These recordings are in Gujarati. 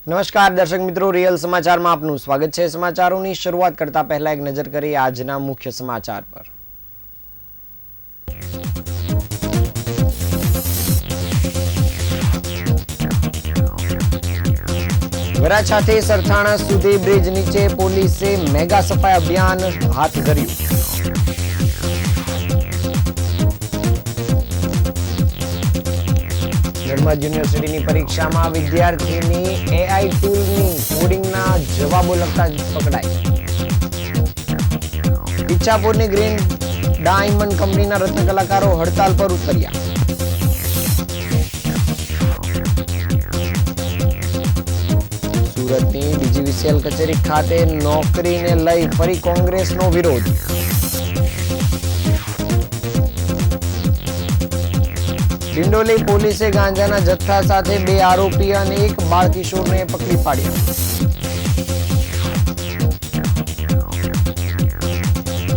નમસ્કાર દર્શક મિત્રો, રિયલ સમાચારમાં આપનું સ્વાગત છે। સમાચારોની શરૂઆત કરતા પહેલા એક નજર કરીએ આજના મુખ્ય સમાચાર પર। વરાછાથી સરથાણા સુધી બ્રિજ નીચે પોલીસે મેગા સફાઈ અભિયાન હાથ ધર્યું। નર્મદ યુનિવર્સિટીની પરીક્ષામાં વિદ્યાર્થીની એઆઈ ટૂલની કોડિંગના જવાબો લખતા પકડાઈ। ઈચ્છાપુરની ગ્રીન ડાયમંડ કંપનીના રત્ન કલાકારો હડતાલ પર ઉતર્યા। સુરતની ડીજીવીસીએલ કચેરી ખાતે નોકરીને લઈ ફરી કોંગ્રેસનો વિરોધ। ડિંડોલી પોલીસે ગાંજાના જથ્થા સાથે 2 આરોપી અને 1 બાળકિશોરને પકડી પાડ્યા।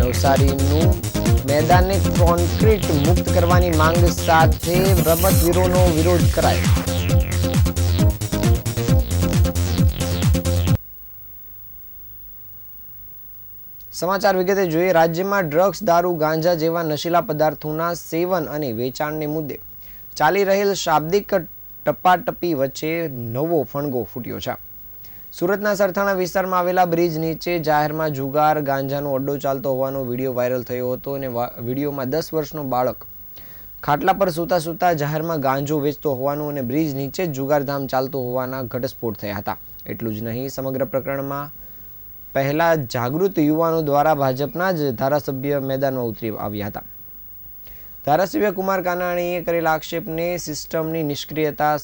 નવસારીનું મેદાનને કોન્ક્રીટ મુક્ત કરવાની માંગ સાથે રમતવીરોનો વિરોધ કરાયો। સમાચાર વિગતે જોઈએ। રાજ્યમાં ડ્રગ્સ, દારૂ, ગાંજા જેવા નશીલા પદાર્થોના સેવન અને વેચાણને મુદ્દે ચાલી રહેલ શાબ્દિક ટપાટપી વચ્ચે નવો ફણગો ફૂટ્યો છે। સુરતના સરથાણા વિસ્તારમાં આવેલા બ્રિજ નીચે જાહેરમાં જુગાર, ગાંજાનો અડ્ડો ચાલતો હોવાનો વિડીયો વાયરલ થયો હતો અને વિડીયોમાં 10 વર્ષનો બાળક ખાટલા પર સૂતા જાહેરમાં ગાંજો વેચતો હોવાનું અને બ્રિજ નીચે જ જુગારધામ ચાલતો હોવાના ઘટસ્ફોટ થયા હતા। એટલું જ નહીં, સમગ્ર પ્રકરણમાં પહેલા જાગૃત યુવાનો દ્વારા ભાજપના જ ધારાસભ્ય મેદાનમાં ઉતરી આવ્યા હતા। ધારાસભ્ય કુમાર કાનાણીએ કરેલા આક્ષેપને સિસ્ટમની નિષ્ક્રિયતા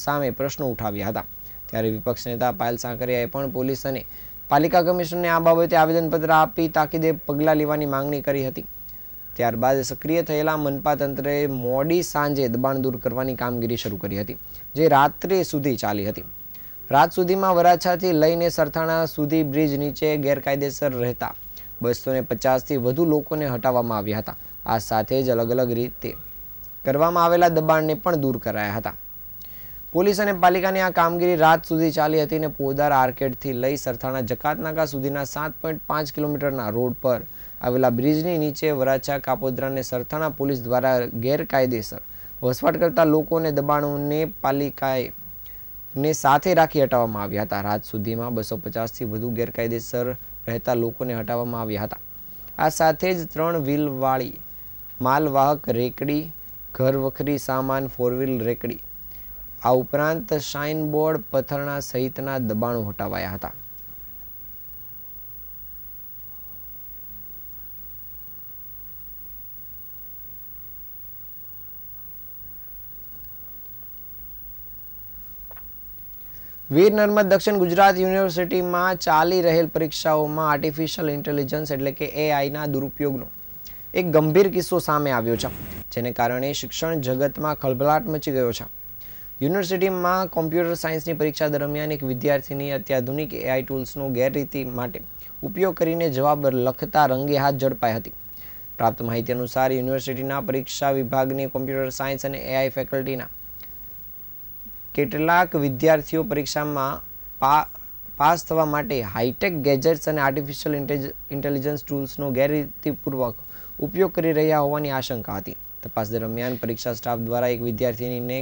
સામે પ્રશ્નો ઉઠાવ્યા હતા। ત્યારે વિપક્ષ નેતા પાયલ સાંકરિયાએ પણ પોલીસ અને પાલિકા કમિશનરને આ બાબતે આવેદનપત્ર આપી તાકીદે પગલાં લેવાની માંગણી કરી હતી। ત્યારબાદ સક્રિય થયેલા મનપા તંત્રએ મોડી સાંજે દબાણ દૂર કરવાની કામગીરી શરૂ કરી હતી, જે રાત્રે સુધી ચાલી હતી। રાત સુધીમાં વરાછાથી લઈને સરથાણા સુધી બ્રિજ નીચે ગેરકાયદેસર રહેતા 250થી વધુ લોકોને હટાવવામાં આવ્યા હતા। આ સાથે જ અલગ અલગ રીતે કરવામાં આવેલા દબાણને પણ દૂર કરાયા હતા। પોલીસ અને પાલિકાની આ કામગીરી રાત સુધી ચાલી હતી અને પોદાર આર્કેડથી લઈ સરથાણા જકાતનાકા સુધીના 7.5 કિલોમીટરના રોડ પર આવેલા બ્રિજની નીચે વરાછા, કાપોદ્રા અને સરથાણા પોલીસ દ્વારા ગેરકાયદેસર વસવાટ કરતા લોકોને દબાણોને પાલિકાએ ને સાથે રાખી હટાવવામાં આવ્યા હતા। રાત સુધીમાં 250થી વધુ ગેરકાયદેસર રહેતા લોકોને હટાવવામાં આવ્યા હતા। આ સાથે જ 3 વ્હીલવાળી માલવાહક રેકડી, ઘર વખરી સામાન 4 વ્હીલ રેકડી, આ ઉપરાંત સાઇનબોર્ડ, પથરણા સહિતના દબાણો હટાવાયા હતા। વીર નર્મદ દક્ષિણ ગુજરાત યુનિવર્સિટીમાં ચાલી રહેલ પરીક્ષાઓમાં આર્ટિફિશિયલ ઇન્ટેલિજન્સ એટલે કે એઆઈના દુરુપયોગનો એક ગંભીર કિસ્સો સામે આવ્યો છે, જેને કારણે શિક્ષણ જગતમાં ખળભળાટ મચી ગયો છે। યુનિવર્સિટીમાં કોમ્પ્યુટર સાયન્સની પરીક્ષા દરમિયાન એક વિદ્યાર્થીની અત્યાધુનિક એઆઈ ટૂલ્સનો ગેરરીતિ માટે ઉપયોગ કરીને જવાબ લખતા રંગે હાથ ઝડપાઈ હતી। પ્રાપ્ત માહિતી અનુસાર યુનિવર્સિટીના પરીક્ષા વિભાગની કોમ્પ્યુટર સાયન્સ અને એઆઈ ફેકલ્ટીના કેટલાક વિદ્યાર્થીઓ પરીક્ષામાં પાસ થવા માટે હાઈટેક ગેજેટ્સ અને આર્ટિફિશિયલ ઇન્ટેલિજન્સ ટૂલ્સનો ગેરરીતિપૂર્વક ઉપયોગ કરી રહ્યા હોવાની આશંકા હતી। તપાસ દરમિયાન પરીક્ષા સ્ટાફ દ્વારા એક વિદ્યાર્થીનીને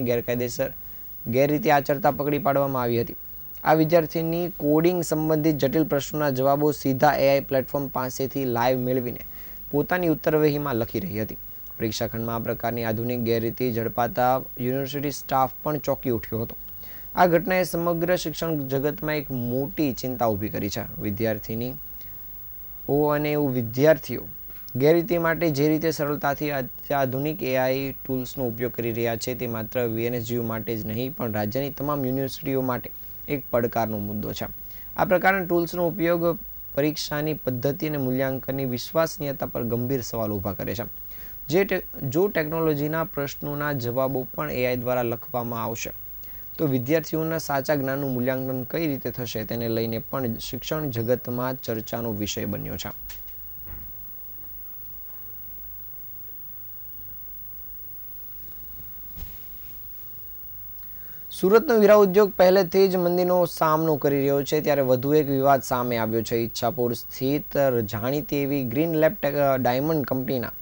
ગેરરીતિ આચરતા પકડી પાડવામાં આવી હતી। આ વિદ્યાર્થીની કોડિંગ સંબંધિત જટિલ પ્રશ્નોના જવાબો સીધા એઆઈ પ્લેટફોર્મ પાસેથી લાઈવ મેળવીને પોતાની ઉત્તરવહીમાં લખી રહી હતી। પરીક્ષા ખંડમાં આ પ્રકારની આધુનિક ગેરરીતિ ઝડપાતા યુનિવર્સિટી સ્ટાફ પણ ચોંકી ઉઠ્યો હતો। આ ઘટનાએ સમગ્ર શિક્ષણ જગતમાં એક મોટી ચિંતા ઊભી કરી છે। વિદ્યાર્થીઓ ગેરરીતિ માટે જે રીતે સરળતાથી અત્યાધુનિક એઆઈ ટૂલ્સનો ઉપયોગ કરી રહ્યા છે, તે માત્ર વીએનએસયુ માટે જ નહીં પણ રાજ્યની તમામ યુનિવર્સિટીઓ માટે એક પડકારનો મુદ્દો છે। આ પ્રકારના ટૂલ્સનો ઉપયોગ પરીક્ષાની પદ્ધતિ અને મૂલ્યાંકનની વિશ્વસનીયતા પર ગંભીર સવાલ ઊભા કરે છે। જો ટેકનોલોજીના પ્રશ્નોના જવાબો પણ એઆઈ દ્વારા લખવામાં આવશે તો વિદ્યાર્થીઓના સાચા જ્ઞાનનું મૂલ્યાંકન કઈ રીતે થશે તેને લઈને પણ શિક્ષણ જગતમાં ચર્ચાનો વિષય બન્યો છે। સુરતનો હીરા ઉદ્યોગ પહેલેથી જ મંદીનો સામનો કરી રહ્યો છે, ત્યારે વધુ એક વિવાદ સામે આવ્યો છે. ઈચ્છાપુર સ્થિત જાણીતી એવી ગ્રીન લેબ ડાયમંડ કંપનીના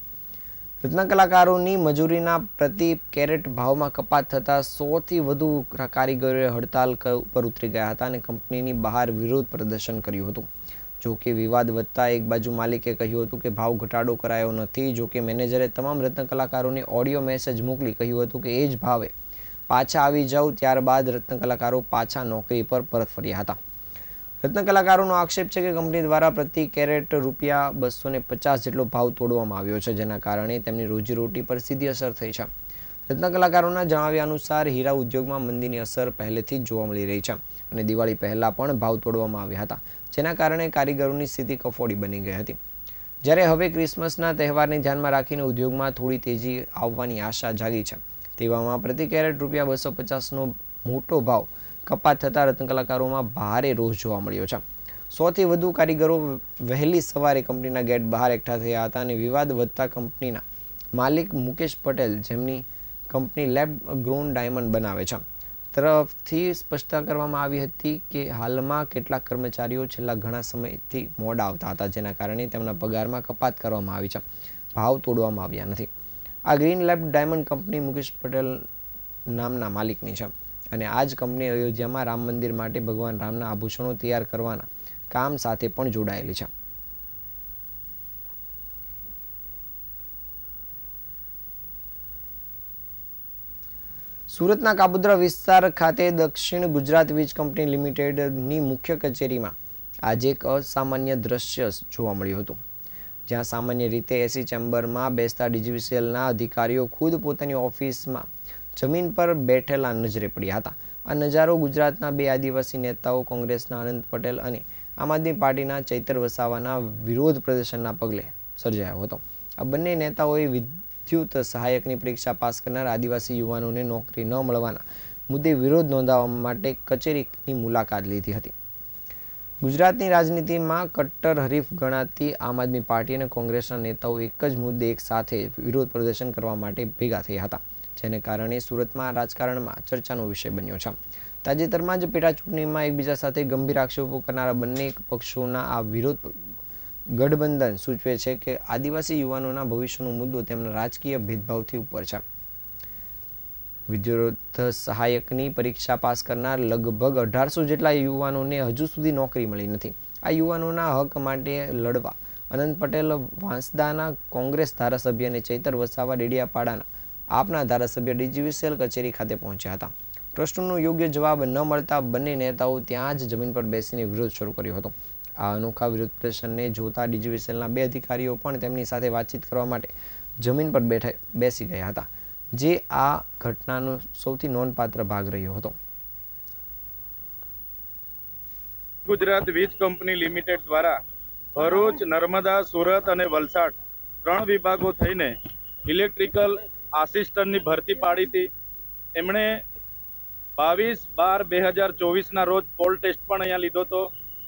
રત્નકલાકારોની મજૂરીના પ્રતિ કેરેટ ભાવમાં કપાત થતાં 100થી વધુ કારીગરોએ હડતાલ પર ઉતરી ગયા હતા અને કંપનીની બહાર વિરોધ પ્રદર્શન કર્યું હતું. જોકે વિવાદ વધતા એક બાજુ માલિકે કહ્યું હતું કે ભાવ ઘટાડો કરાયો નથી. જોકે મેનેજરે તમામ રત્નકલાકારોને ઓડિયો મેસેજ મોકલી કહ્યું હતું કે એ જ ભાવે પાછા આવી જાવ. ત્યારબાદ રત્નકલાકારો પાછા નોકરી પર પરત ફર્યા હતા. રત્નકલાકારોનો આક્ષેપ છે કે કંપની દ્વારા પ્રતિ કેરેટ રૂપિયા 250 જેટલો ભાવ તોડવામાં આવ્યો છે, જેના કારણે તેમની રોજીરોટી પર સીધી અસર થઈ છે. રત્નકલાકારોના જણાવ્યા અનુસાર હીરા ઉદ્યોગમાં મંદીની અસર પહેલેથી જ જોવા મળી રહી છે અને દિવાળી પહેલા પણ ભાવ તોડવામાં આવ્યા હતા, જેના કારણે કારીગરોની સ્થિતિ કફોડી બની ગઈ હતી. જ્યારે હવે ક્રિસમસના તહેવારને ધ્યાનમાં રાખીને ઉદ્યોગમાં થોડી તેજી આવવાની આશા જાગી છે. તેવામાં પ્રતિ કેરેટ રૂપિયા 250નો મોટો ભાવ કપાત થતાં રત્નકલાકારોમાં ભારે રોષ જોવા મળ્યો છે. 100થી વધુ કારીગરો વહેલી સવારે કંપનીના ગેટ બહાર એકઠા થયા હતા અને વિવાદ વધતા કંપનીના માલિક મુકેશ પટેલ, જેમની કંપની લેબ ગ્રોન ડાયમંડ બનાવે છે, તરફથી સ્પષ્ટતા કરવામાં આવી હતી કે હાલમાં કેટલાક કર્મચારીઓ છેલ્લા ઘણા સમયથી મોડા આવતા હતા, જેના કારણે તેમના પગારમાં કપાત કરવામાં આવી છે, ભાવ તોડવામાં આવ્યા નથી. આ green lab diamond company Mukesh Patel નામના માલિકની છે અને આ જ કંપની અયોધ્યામાં રામ મંદિર માટે ભગવાન રામના આભૂષણો તૈયાર કરવાના કામ સાથે પણ જોડાયેલી છે. સુરતના કાબુદ્રા વિસ્તાર ખાતે દક્ષિણ ગુજરાત વીજ કંપની લિમિટેડની મુખ્ય કચેરીમાં આજે એક અસામાન્ય દ્રશ્ય જોવા મળ્યું હતું, જ્યાં સામાન્ય રીતે એસી ચેમ્બરમાં બેસતા ડીજીવીસીએલના અધિકારીઓ ખુદ પોતાની ઓફિસમાં જમીન પર બેઠેલા નજરે પડ્યા હતા. આ નજારો ગુજરાતના બે આદિવાસી નેતાઓ કોંગ્રેસના અનંત પટેલ અને આમ આદમી પાર્ટીના ચૈતર વસાવાના વિરોધ પ્રદર્શનના પગલે સર્જાયો હતો. આ બંને નેતાઓએ વિદ્યુત સહાયકની પરીક્ષા પાસ કરનાર આદિવાસી યુવાનોને નોકરી ન મળવાના મુદ્દે વિરોધ નોંધાવવા માટે કચેરીની મુલાકાત લીધી હતી. ગુજરાતની રાજનીતિમાં કટ્ટર હરીફ ગણાતી આમ આદમી પાર્ટી અને કોંગ્રેસના નેતાઓ એક જ મુદ્દે એક સાથે વિરોધ પ્રદર્શન કરવા માટે ભેગા થયા હતા, જેને કારણે સુરતમાં રાજકારણમાં ચર્ચાનો વિષય બન્યો છે. તાજેતરમાં જ પેટા ચૂંટણીમાં એકબીજા સાથે ગંભીર આક્ષેપો કરનારા બંને પક્ષોના આ વિરોધ ગઠબંધન સૂચવે છે કે આદિવાસી યુવાનોના ભવિષ્યનો મુદ્દો તેમના રાજકીય ભેદભાવથી ઉપર છે. વિદ્યુત સહાયકની પરીક્ષા પાસ કરનાર લગભગ 1800 જેટલા યુવાનોને હજુ સુધી નોકરી મળી નથી. આ યુવાનોના હક માટે લડવા અનંત પટેલ વાંસદાના કોંગ્રેસ ધારાસભ્ય અને ચૈતર વસાવા ડેડિયાપાડાના આપના ધારાસભ્ય ડીજીવીસીએલ કચેરી ખાતે પહોંચ્યા હતા. પ્રશ્નોનો યોગ્ય જવાબ ન મળતા બંને નેતાઓ ત્યાં જ જમીન પર બેસીને વિરોધ શરૂ કર્યો હતો. આ અનોખા વિરોધ પ્રદર્શનને જોતા ડીજીવીસીએલના બે અધિકારીઓ પણ તેમની સાથે વાતચીત કરવા માટે જમીન પર બેસી ગયા હતા, જે આ ઘટનાનો સૌથી નોંધપાત્ર ભાગ રહ્યો હતો. ગુજરાત વીજ કંપની લિમિટેડ દ્વારા ભરૂચ, નર્મદા, સુરત અને વલસાડ 3 વિભાગો થઈને ઇલેક્ટ્રિકલ આસિસ્ટન્ટની ભરતી પાડી હતી. એમણે 22/12/2024ના રોજ પોલ ટેસ્ટ પણ અહીંયા લીધો હતો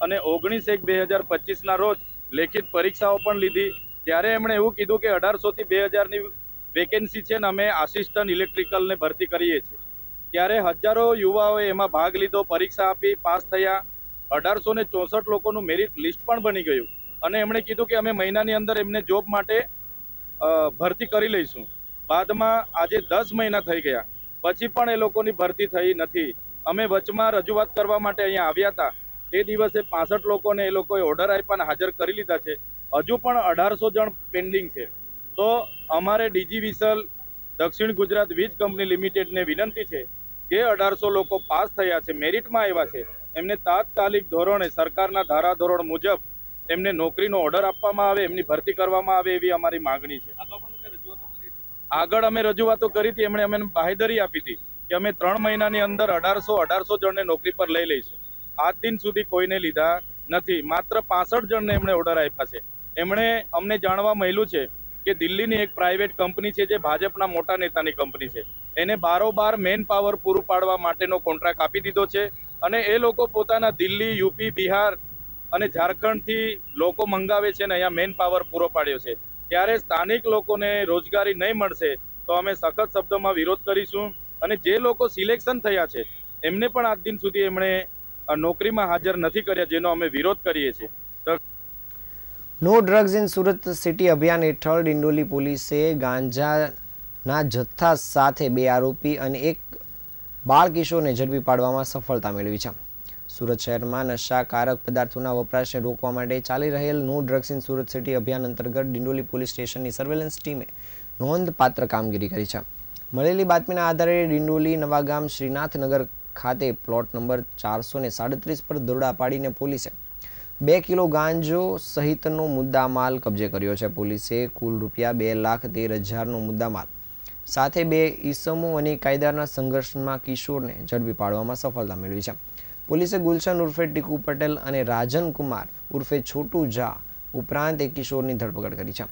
અને 19/1/2025ના રોજ લેખિત પરીક્ષાઓ પણ લીધી. ત્યારે એમણે એવું કીધું કે 1800 થી 2000ની વેકેન્સી છે ને અમે આસિસ્ટન્ટ ઇલેક્ટ્રિકલને ભરતી કરીએ છીએ. ત્યારે હજારો યુવાઓએ એમાં ભાગ લીધો, પરીક્ષા આપી, પાસ થયા. 1864 લોકોનું મેરિટ લિસ્ટ પણ બની ગયું અને એમણે કીધું કે અમે મહિનાની અંદર એમને જોબ માટે ભરતી કરી લઈશું. બાદમાં આજે 10 મહિના થઈ ગયા, પછી પણ એ લોકોની ભરતી થઈ નથી. અમે વચમાં રજૂઆત કરવા માટે અહીંયા આવ્યા હતા. તે દિવસે 65 લોકોને એ લોકોએ ઓર્ડર આપ્યા અને હાજર કરી લીધા છે. હજુ પણ 1800 જણ પેન્ડિંગ છે. તો અમારે ડીજીવીસીએલ દક્ષિણ ગુજરાત વીજ કંપની લિમિટેડને વિનંતી છે કે 1800 લોકો પાસ થયા છે, મેરિટમાં આવ્યા છે, એમને તાત્કાલિક ધોરણે સરકારના ધારાધોરણ મુજબ એમને નોકરીનો ઓર્ડર આપવામાં આવે, એમની ભરતી કરવામાં આવે, એવી અમારી માંગણી છે. આગળ અમે રજૂઆતો કરી હતી, એમણે અમને બાંહેધરી આપી હતી કે અમે 3 મહિનાની અંદર 1800 જણને નોકરી પર લઈ લઈશું. આજ દિન સુધી કોઈને લીધા નથી. માત્ર 65 જણને એમણે ઓર્ડર આપ્યા છે. એમણે અમને જાણવા મળ્યું છે કે દિલ્હીની એક પ્રાઇવેટ કંપની છે, જે ભાજપના મોટા નેતાની કંપની છે, એને બારોબાર મેન પાવર પૂરું પાડવા માટેનો કોન્ટ્રાક્ટ આપી દીધો છે અને એ લોકો પોતાના દિલ્હી, યુપી, બિહાર અને ઝારખંડથી લોકો મંગાવે છે અને અહીંયા મેન પાવર પૂરો પાડ્યો છે. ત્યારે સ્થાનિક લોકોને રોજગારી નહીં મળશે તો અમે સખત શબ્દોમાં વિરોધ કરીશું અને જે લોકો સિલેક્શન થયા છે એમને પણ આજ દિન સુધી એમણે નોકરીમાં હાજર નથી કર્યા, જેનો અમે વિરોધ કરીએ છીએ. No drugs in Surat city અભિયાન હેઠળ ડિંડોલી પોલીસે ગાંજાના જથ્થા સાથે 2 આરોપી અને 1 બાળ કિશોરને ઝડપી પાડવામાં સફળતા મેળવી છે. સુરત શહેરમાં નશાકારક પદાર્થોના વપરાશને રોકવા માટે ચાલી રહેલ no drugs in Surat city અભિયાન અંતર્ગત ડિંડોલી પોલીસ સ્ટેશનની સર્વેલન્સ ટીમે નોંધપાત્ર કામગીરી કરી છે. મળેલી બાતમીના આધારે ડિંડોલી નવાગામ શ્રીનાથનગર ખાતે પ્લોટ નંબર 437 પર દરોડા પાડીને પોલીસે 2 કિલો ગાંજો સહિતનો મુદ્દામાલ કબજે કર્યો છે. પોલીસે કુલ ₹2,13,000નો મુદ્દામાલ સાથે 2 ઈસમો અને કાયદાના સંઘર્ષમાં કિશોરને ઝડપી પાડવામાં સફળતા મેળવી છે. પોલીસે ગુલશન ઉર્ફે ટીકુ પટેલ અને રાજન કુમાર ઉર્ફે છોટુ ઝા ઉપરાંત 1 કિશોરની ધરપકડ કરી છે.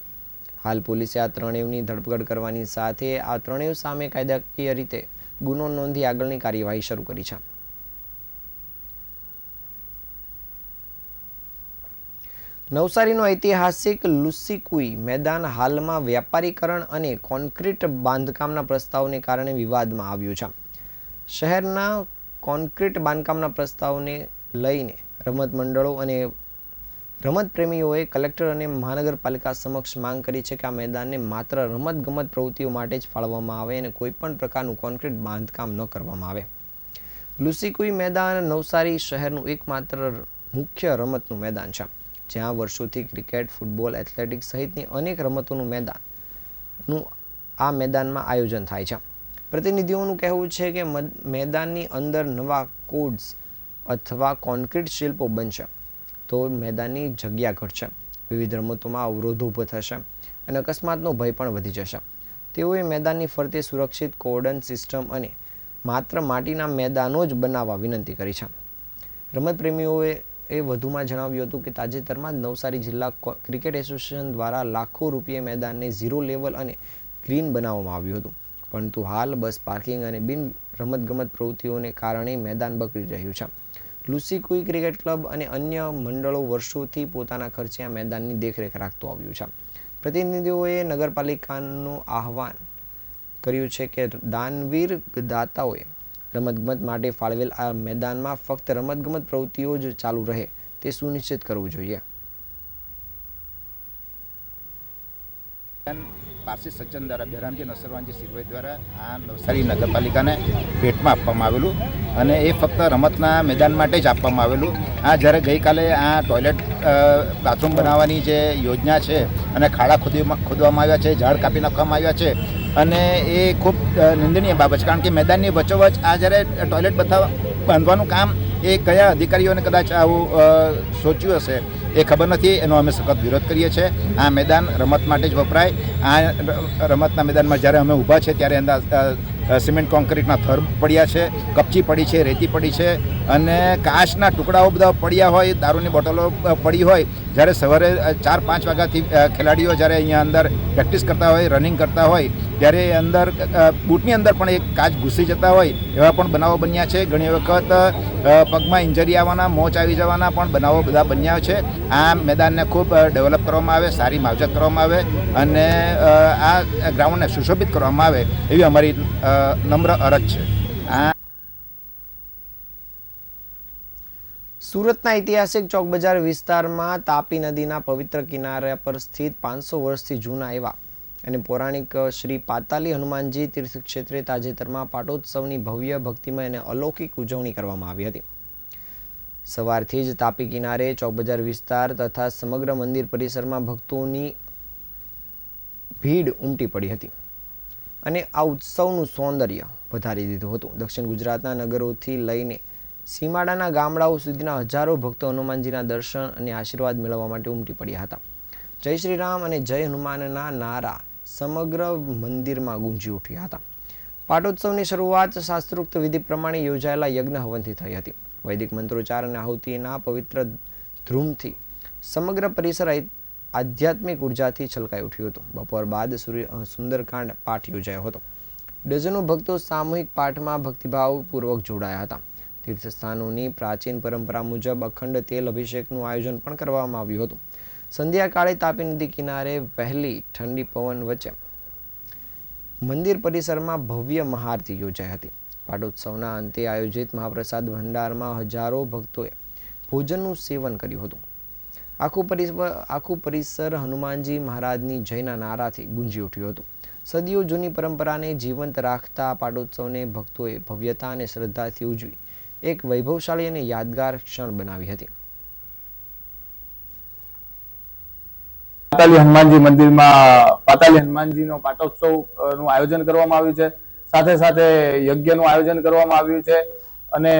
હાલ પોલીસે આ ત્રણેયની ધરપકડ કરવાની સાથે આ ત્રણેય સામે કાયદાકીય રીતે ગુનો નોંધી આગળની કાર્યવાહી શરૂ કરી છે. નવસારીનો ઐતિહાસિક લુસીકુઈ મેદાન હાલમાં વ્યાપારીકરણ અને કોન્ક્રીટ બાંધકામના પ્રસ્તાવને કારણે વિવાદમાં આવ્યું છે. શહેરના કોન્ક્રીટ બાંધકામના પ્રસ્તાવને લઈને રમત મંડળો અને રમત પ્રેમીઓએ કલેક્ટર અને મહાનગરપાલિકા સમક્ષ માંગ કરી છે કે આ મેદાનને માત્ર રમતગમત પ્રવૃત્તિઓ માટે જ ફાળવવામાં આવે અને કોઈપણ પ્રકારનું કોન્ક્રીટ બાંધકામ ન કરવામાં આવે. લુસીકુઈ મેદાન નવસારી શહેરનું એકમાત્ર મુખ્ય રમતનું મેદાન છે, જ્યાં વર્ષોથી ક્રિકેટ, ફૂટબોલ, એથ્લેટિક્સ સહિતની અનેક રમતોનું આ મેદાનમાં આયોજન થાય છે. પ્રતિનિધિઓનું કહેવું છે કે મેદાનની અંદર નવા કોડ્સ અથવા કોન્ક્રીટ શિલ્પો બનશે તો મેદાનની જગ્યા ઘટશે, વિવિધ રમતોમાં અવરોધો ઊભો થશે અને અકસ્માતનો ભય પણ વધી જશે. તેઓએ મેદાનની ફરતે સુરક્ષિત કોર્ડન સિસ્ટમ અને માત્ર માટીના મેદાનો જ બનાવવા વિનંતી કરી છે. રમત પ્રેમીઓએ વધુમાં જણાવ્યું હતું કે તાજેતરમાં જ નવસારી જિલ્લા ક્રિકેટ એસોસિએશન દ્વારા લાખો રૂપિયે મેદાનને 0 લેવલ અને ગ્રીન બનાવવામાં આવ્યું હતું, પરંતુ હાલ બસ પાર્કિંગ અને બિન રમતગમત પ્રવૃત્તિઓને કારણે મેદાન બગડી રહ્યું છે. લુસીકુઈ ક્રિકેટ ક્લબ અને અન્ય મંડળો વર્ષોથી પોતાના ખર્ચે આ મેદાનની દેખરેખ રાખતું આવ્યું છે. પ્રતિનિધિઓએ નગરપાલિકાનું આહવાન કર્યું છે કે દાનવીર દાતાઓએ રમતગમત માટે ફાળવેલ આ મેદાનમાં ફક્ત રમતગમત પ્રવૃત્તિઓ જ ચાલુ રહે તે સુનિશ્ચિત કરવું જોઈએ. પારસી સજ્જન દ્વારા બેરામજી નસરવાનજી સિરવાઈ દ્વારા આ નવસારી નગરપાલિકાને ભેટમાં આપવામાં આવેલું અને એ ફક્ત રમતના મેદાન માટે જ આપવામાં આવેલું. આ જ્યારે ગઈકાલે આ ટોયલેટ બાથરૂમ બનાવવાની જે યોજના છે અને ખાડા ખોદવામાં આવ્યા છે, ઝાડ કાપી નાખવામાં આવ્યા છે અને એ ખૂબ નિંદનીય બાબત છે, કારણ કે મેદાનની વચ્ચોવચ આ જ્યારે ટોયલેટ બાંધવાનું કામ એ કયા અધિકારીઓને કદાચ આવું સોચ્યું હશે એ ખબર નથી. એનો અમે સખત વિરોધ કરીએ છીએ. આ મેદાન રમત માટે જ વપરાય. આ રમતના મેદાનમાં જ્યારે અમે ઊભા છે ત્યારે અંદર સિમેન્ટ કોન્ક્રીટના થર પડ્યા છે, કપચી પડી છે, રેતી પડી છે અને કાચના ટુકડાઓ બધા પડ્યા હોય, દારૂની બોટલો પડી હોય. જ્યારે સવારે 4-5 વાગ્યાથી ખેલાડીઓ જ્યારે અહીંયા અંદર પ્રેક્ટિસ કરતા હોય, રનિંગ કરતા હોય, ત્યારે અંદર બૂટની અંદર પણ એક કાચ ઘૂસી જતા હોય એવા પણ બનાવો બન્યા છે. ઘણી વખત પગમાં ઇન્જરી આવવાના, મોચ આવી જવાના પણ બનાવો બધા બન્યા છે. આ મેદાનને ખૂબ ડેવલપ કરવામાં આવે, સારી માવજત કરવામાં આવે અને આ ગ્રાઉન્ડને સુશોભિત કરવામાં આવે એવી અમારી નમ્ર અરજ છે. સુરતના ઐતિહાસિક ચોક બજાર વિસ્તારમાં તાપી નદીના પવિત્ર કિનારા પર સ્થિત 500 વર્ષથી જૂના એવા અને પૌરાણિક શ્રી પાતાલી હનુમાનજી તીર્થક્ષેત્રે તાજેતરમાં પાટોત્સવની ભવ્ય, ભક્તિમય અને અલૌકિક ઉજવણી કરવામાં આવી હતી. સવારથી જ તાપી કિનારે ચોક બજાર વિસ્તાર તથા સમગ્ર મંદિર પરિસરમાં ભક્તોની ભીડ ઉમટી પડી હતી અને આ ઉત્સવનું સૌંદર્ય વધારી દીધું હતું. દક્ષિણ ગુજરાતના નગરોથી લઈને સીમાડાના ગામડાઓ સુધીના હજારો ભક્તો હનુમાનજીના દર્શન અને આશીર્વાદ મેળવવા માટે ઉમટી પડ્યા હતા. જય શ્રી રામ અને જય હનુમાનના નારા સમગ્ર મંદિરમાં ગુંજી ઉઠ્યા હતા. પાટોત્સવની શરૂઆત શાસ્ત્રોક્ત વિધિ પ્રમાણે યોજાયેલા યજ્ઞ હવનથી થઈ હતી. વૈદિક મંત્રોચ્ચાર અને આહુતિના પવિત્ર ધ્રુમથી સમગ્ર પરિસર આધ્યાત્મિક ઉર્જાથી છલકાઈ ઉઠ્યું હતું. બપોર બાદ સુંદરકાંડ પાઠ યોજાયો હતો. ડઝનો ભક્તો સામૂહિક પાઠમાં ભક્તિભાવપૂર્વક જોડાયા હતા. તીર્થસ્થાનોની પ્રાચીન પરંપરા મુજબ અખંડ તેલ અભિષેકનું આયોજન પણ કરવામાં આવ્યું હતું. સંધ્યાકાળે તાપી નદી કિનારે વહેલી ઠંડી પવન વચ્ચે મંદિર પરિસરમાં ભવ્ય મહાઆરતી યોજાઈ હતી. પાટોત્સવના અંતે આયોજિત મહાપ્રસાદ ભંડારમાં હજારો ભક્તોએ ભોજનનું સેવન કર્યું હતું. આખું પરિસર હનુમાનજી મહારાજની જયના નારાથી ગુંજી ઉઠ્યું હતું. સદીઓ જૂની પરંપરાને જીવંત રાખતા પાટોત્સવને ભક્તોએ ભવ્યતા અને શ્રદ્ધાથી ઉજવી એક વૈભવશાળી અને યાદગાર ક્ષણ બનાવી હતી. પાતાલી હનુમાનજી મંદિરમાં પાતાલી હનુમાનજીનો પાટોત્સવ નું આયોજન કરવામાં આવ્યું છે. સાથે સાથે યજ્ઞનું આયોજન કરવામાં આવ્યું છે અને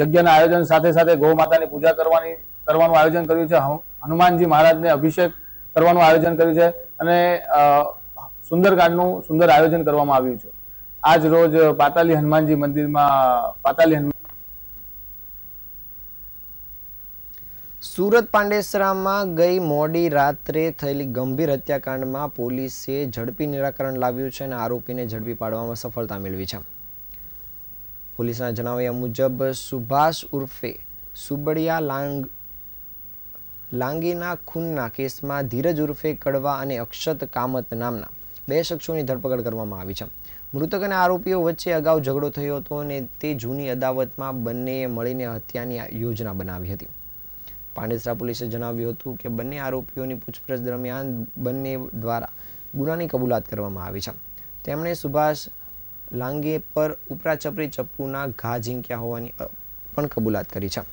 યજ્ઞના આયોજન સાથે સાથે ગૌ માતાની પૂજા કરવાનું આયોજન કર્યું છે. હનુમાનજી મહારાજને અભિષેક કરવાનું આયોજન કર્યું છે અને સુંદરકાંડનું સુંદર આયોજન કરવામાં આવ્યું છે. આજ રોજ પાતાલી હનુમાનજી મંદિરમાં સુરત પાંડેસરામાં ગઈ મોડી રાત્રે થયેલી ગંભીર હત્યાકાંડમાં પોલીસે ઝડપી નિરાકરણ લાવ્યું છે અને આરોપીને ઝડપી પાડવામાં સફળતા મેળવી છે. પોલીસના જણાવ્યા મુજબ સુભાષ ઉર્ફે સુબડિયા લાંગીના ખૂનના કેસમાં ધીરજ ઉર્ફે કડવા અને અક્ષત કામત નામના 2 શખ્સોની ધરપકડ કરવામાં આવી છે. મૃતક અને આરોપીઓ વચ્ચે અગાઉ ઝઘડો થયો હતો અને તે જૂની અદાવતમાં બંનેએ મળીને હત્યાની યોજના બનાવી હતી. પાંડેસરા પોલીસે જણાવ્યું હતું કે બંને આરોપીઓની પૂછપરછ દરમિયાન બંને દ્વારા ગુનાની કબૂલાત કરવામાં આવી છે. તેમણે સુભાષ લાંગે પર ઉપરાછપરી ચપ્પુના ઘા ઝીંક્યા હોવાની પણ કબૂલાત કરી છે.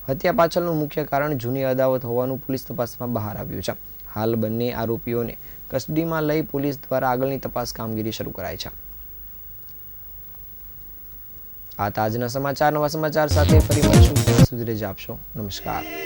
હત્યા પાછળનું મુખ્ય કારણ જૂની અદાવત હોવાનું પોલીસ તપાસમાં બહાર આવ્યું છે. હાલ બંને આરોપીઓને કસ્ટડીમાં લઈ પોલીસ દ્વારા આગળની તપાસ કામગીરી શરૂ કરાઈ છે. આ તાજના સમાચાર. નવા સમાચાર સાથે ફરી મળીશું. ત્યાં સુધી રજા આપશો. નમસ્કાર.